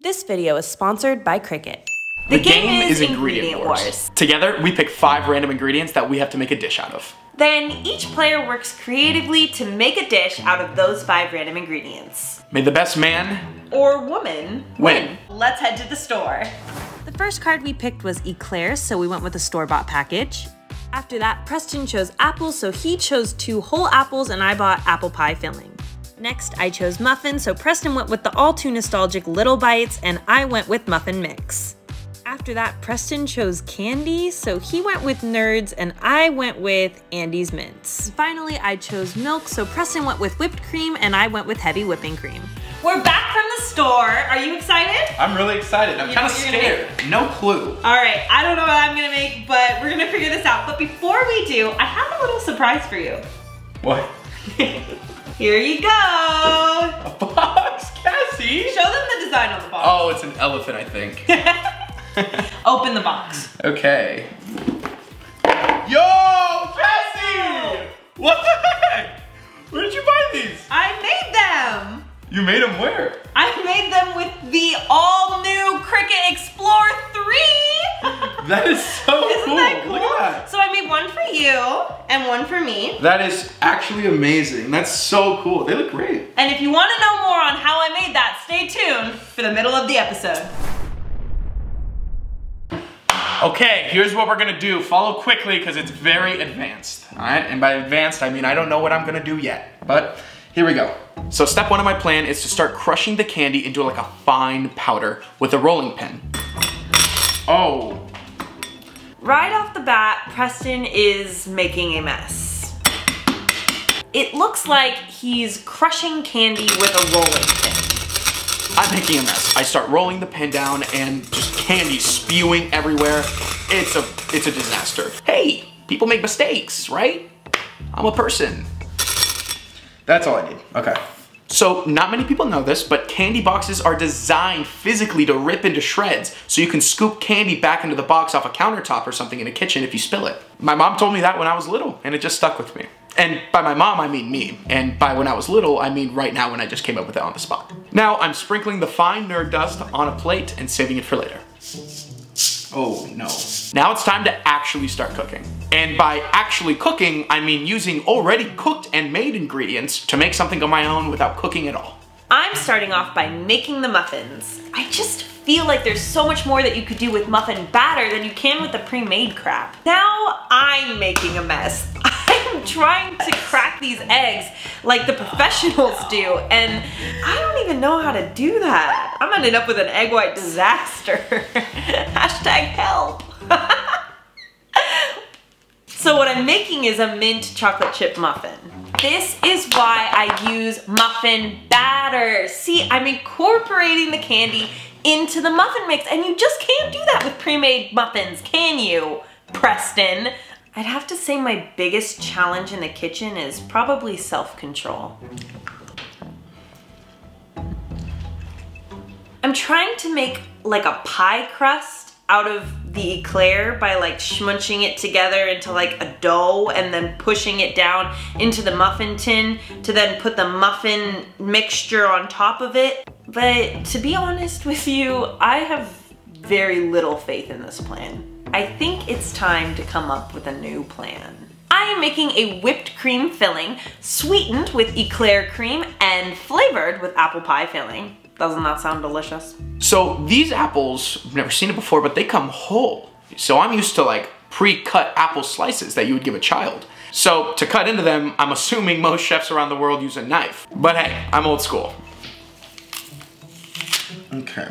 This video is sponsored by Cricut. The game is Ingredient Wars. Together, we pick 5 random ingredients that we have to make a dish out of. Then each player works creatively to make a dish out of those 5 random ingredients. May the best man or woman win. Let's head to the store. The first card we picked was Eclairs, so we went with a store-bought package. After that, Preston chose apples, so he chose 2 whole apples and I bought apple pie filling. Next, I chose muffins, so Preston went with the all too nostalgic Little Bites and I went with muffin mix. After that, Preston chose candy, so he went with Nerds and I went with Andy's Mints. Finally, I chose milk, so Preston went with whipped cream and I went with heavy whipping cream. We're back from the store. Are you excited? I'm really excited. I'm kind of scared. No clue. All right, I don't know what I'm gonna make, but we're gonna figure this out. But before we do, I have a little surprise for you. What? Here you go. A box, Cassie. Show them the design on the box. Oh, it's an elephant, I think. Open the box. Okay. Yo, Cassie! What the heck? Where did you buy these? I made them. You made them where? I made them with the all-new Cricut Explore 3. That is so cool. Isn't that cool? Look at that. So I made one for you and one for me. That is actually amazing. That's so cool. They look great. And if you want to know more on how I made that, stay tuned for the middle of the episode. Okay, here's what we're gonna do. Follow quickly because it's very advanced. All right, and by advanced, I mean I don't know what I'm gonna do yet, but here we go. So step 1 of my plan is to start crushing the candy into like a fine powder with a rolling pin. Oh. Right off the bat, Preston is making a mess. It looks like he's crushing candy with a rolling pin. I'm making a mess. I start rolling the pin down and just candy spewing everywhere. It's a disaster. Hey, people make mistakes, right? I'm a person. That's all I need. Okay. So not many people know this, but candy boxes are designed physically to rip into shreds so you can scoop candy back into the box off a countertop or something in a kitchen if you spill it. My mom told me that when I was little and it just stuck with me. And by my mom, I mean me. And by when I was little, I mean right now when I just came up with it on the spot. Now I'm sprinkling the fine nerd dust on a plate and saving it for later. Oh no. Now it's time to actually start cooking. And by actually cooking, I mean using already cooked and made ingredients to make something of my own without cooking at all. I'm starting off by making the muffins. I just feel like there's so much more that you could do with muffin batter than you can with the pre-made crap. Now I'm making a mess. I'm trying to crack these eggs like the professionals do, and I don't even know how to do that. I'm ending up with an egg white disaster. Hashtag help. So what I'm making is a mint chocolate chip muffin. This is why I use muffin batter. See, I'm incorporating the candy into the muffin mix, and you just can't do that with pre-made muffins, can you, Preston? I'd have to say my biggest challenge in the kitchen is probably self-control. I'm trying to make like a pie crust out of the eclair by like schmunching it together into like a dough and then pushing it down into the muffin tin to then put the muffin mixture on top of it. But to be honest with you, I have very little faith in this plan. I think it's time to come up with a new plan. I am making a whipped cream filling, sweetened with eclair cream and flavored with apple pie filling. Doesn't that sound delicious? So these apples, I've never seen it before, but they come whole. So I'm used to like pre-cut apple slices that you would give a child. So to cut into them, I'm assuming most chefs around the world use a knife. But hey, I'm old school. Okay.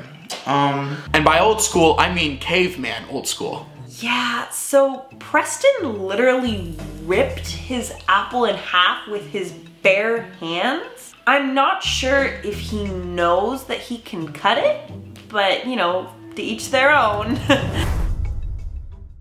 And by old school, I mean caveman old school. Yeah, so Preston literally ripped his apple in half with his bare hands. I'm not sure if he knows that he can cut it, but you know, to each their own.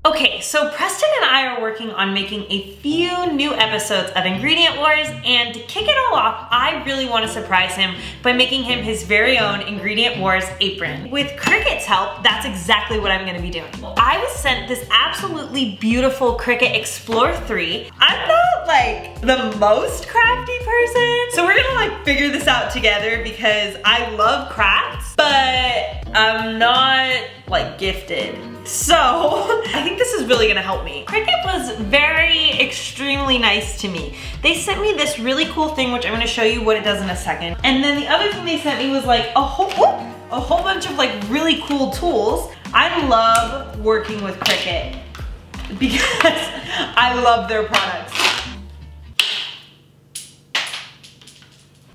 Okay, so Preston and I are working on making a few new episodes of Ingredient Wars, and to kick it all off, I really want to surprise him by making him his very own Ingredient Wars apron. With Cricut's help, that's exactly what I'm going to be doing. I was sent this absolutely beautiful Cricut Explore 3. I'm not like the most crafty person, so we're gonna like figure this out together because I love crafts, but I'm not like gifted. So I think this is really gonna help me. Cricut was extremely nice to me. They sent me this really cool thing, which I'm gonna show you what it does in a second. And then the other thing they sent me was like a whole bunch of like really cool tools. I love working with Cricut because I love their products.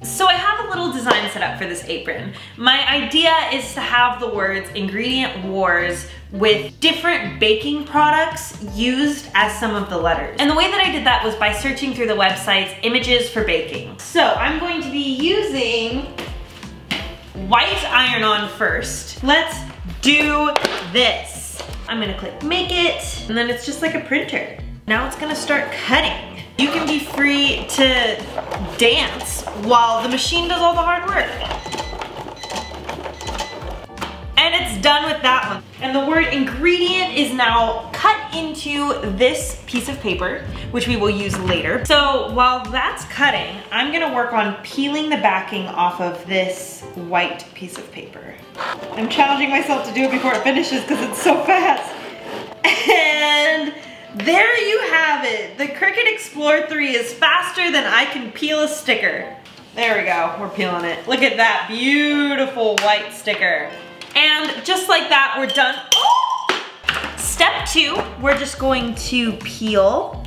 So I have a little design set up for this apron. My idea is to have the words ingredient wars with different baking products used as some of the letters. And the way that I did that was by searching through the website's images for baking. So I'm going to be using white iron-on first. Let's do this. I'm gonna click make it, and then it's just like a printer. Now it's gonna start cutting. You can be free to dance while the machine does all the hard work. And it's done with that one. And the word ingredient is now cut into this piece of paper, which we will use later. So while that's cutting, I'm gonna work on peeling the backing off of this white piece of paper. I'm challenging myself to do it before it finishes because it's so fast. And there you have it. The Cricut Explore 3 is faster than I can peel a sticker. There we go, we're peeling it. Look at that beautiful white sticker. And just like that, we're done. Oh! Step 2, we're just going to peel.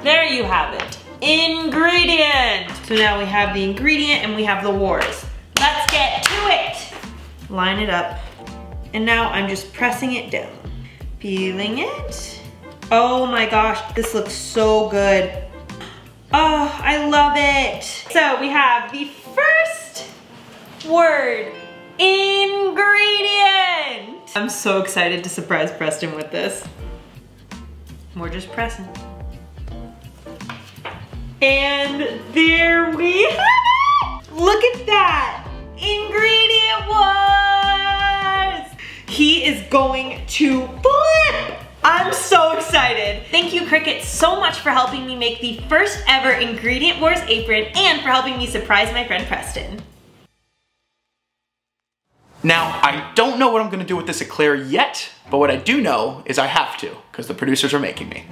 There you have it. Ingredient. So now we have the ingredient and we have the wars. Let's get to it. Line it up. And now I'm just pressing it down. Peeling it. Oh my gosh, this looks so good. Oh, I love it. So we have the first word, ingredient. I'm so excited to surprise Preston with this. We're just pressing. And there we have it. Look at that. Ingredient was. He is going to flip. I'm so excited. Thank you, Cricut, so much for helping me make the first ever Ingredient Wars apron and for helping me surprise my friend Preston. Now, I don't know what I'm gonna do with this eclair yet, but what I do know is I have to, because the producers are making me.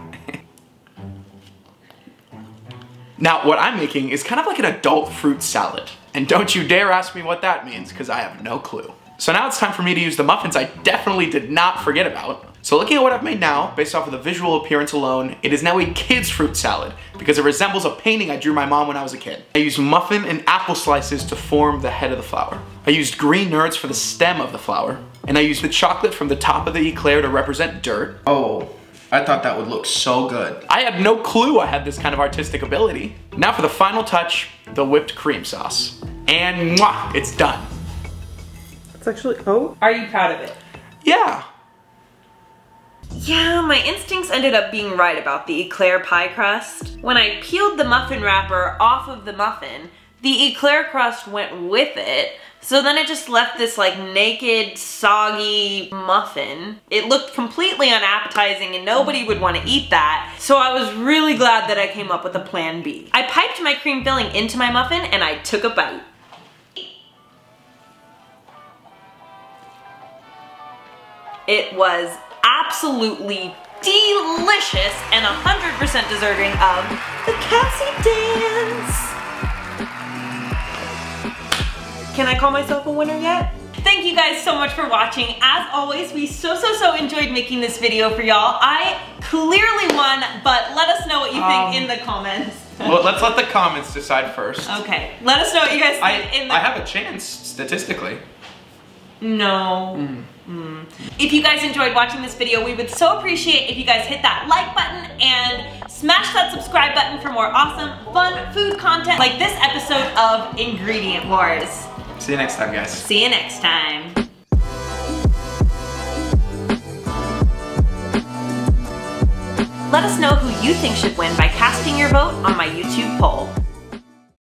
Now, what I'm making is kind of like an adult fruit salad. And don't you dare ask me what that means, because I have no clue. So now it's time for me to use the muffins I definitely did not forget about. So looking at what I've made now, based off of the visual appearance alone, it is now a kid's fruit salad because it resembles a painting I drew my mom when I was a kid. I used muffin and apple slices to form the head of the flower. I used green nerds for the stem of the flower. And I used the chocolate from the top of the eclair to represent dirt. Oh, I thought that would look so good. I had no clue I had this kind of artistic ability. Now for the final touch, the whipped cream sauce. And mwah, it's done. It's actually, oh. Are you proud of it? Yeah. Yeah, my instincts ended up being right about the eclair pie crust. When I peeled the muffin wrapper off of the muffin, the eclair crust went with it, so then it just left this like naked, soggy muffin. It looked completely unappetizing and nobody would want to eat that, so I was really glad that I came up with a plan B. I piped my cream filling into my muffin and I took a bite. It was absolutely delicious and 100% deserving of the Cassie dance. Can I call myself a winner yet? Thank you guys so much for watching. As always, we so enjoyed making this video for y'all. I clearly won, but let us know what you think in the comments. Well, let's let the comments decide first. Okay, let us know what you guys think in the... I have a chance, statistically. No. If you guys enjoyed watching this video, we would so appreciate if you guys hit that like button and smash that subscribe button for more awesome, fun food content like this episode of Ingredient Wars. See you next time, guys. See you next time. Let us know who you think should win by casting your vote on my YouTube poll.